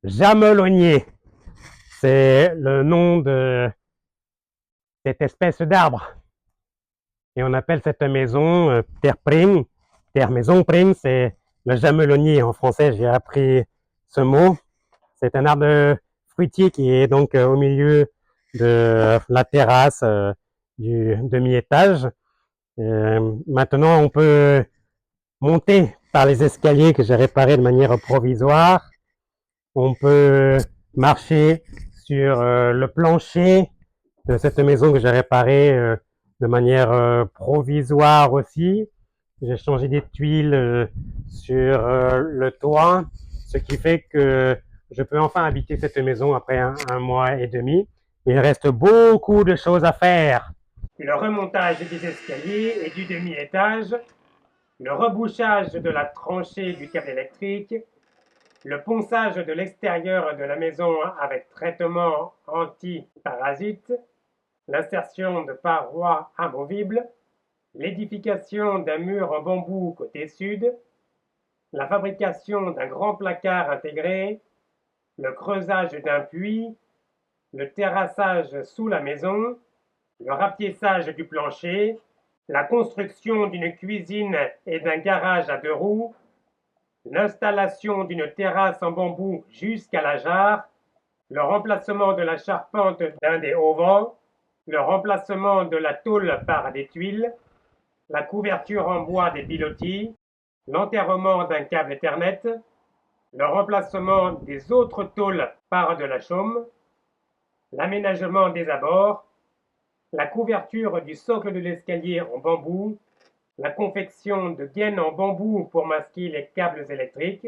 Jamelonnier, c'est le nom de cette espèce d'arbre. Et on appelle cette maison terre prime. Terre maison prime, c'est le jamelonnier. En français, j'ai appris ce mot. C'est un arbre fruitier qui est donc au milieu de la terrasse du demi-étage. Maintenant, on peut monter par les escaliers que j'ai réparés de manière provisoire. On peut marcher sur le plancher de cette maison que j'ai réparée de manière provisoire aussi. J'ai changé des tuiles sur le toit, ce qui fait que je peux enfin habiter cette maison après un mois et demi. Il reste beaucoup de choses à faire. Le remontage des escaliers et du demi-étage, le rebouchage de la tranchée du câble électrique, le ponçage de l'extérieur de la maison avec traitement anti-parasite, l'insertion de parois amovibles, l'édification d'un mur en bambou côté sud, la fabrication d'un grand placard intégré, le creusage d'un puits, le terrassage sous la maison, le rapiessage du plancher, la construction d'une cuisine et d'un garage à 2 roues, l'installation d'une terrasse en bambou jusqu'à la jarre, le remplacement de la charpente d'un des auvents, le remplacement de la tôle par des tuiles, la couverture en bois des pilotis, l'enterrement d'un câble Ethernet, le remplacement des autres tôles par de la chaume, l'aménagement des abords, la couverture du socle de l'escalier en bambou, la confection de gaines en bambou pour masquer les câbles électriques,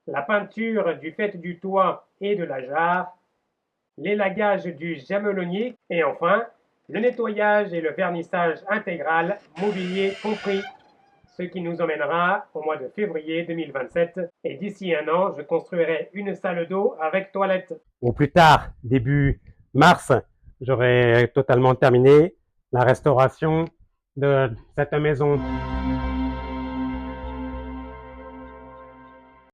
la peinture du faîte du toit et de la jarre, l'élagage du jamelonnier et enfin le nettoyage et le vernissage intégral, mobilier compris, ce qui nous emmènera au mois de février 2027 et d'ici un an, je construirai une salle d'eau avec toilette. Au plus tard, début mars, j'aurai totalement terminé la restauration de cette maison.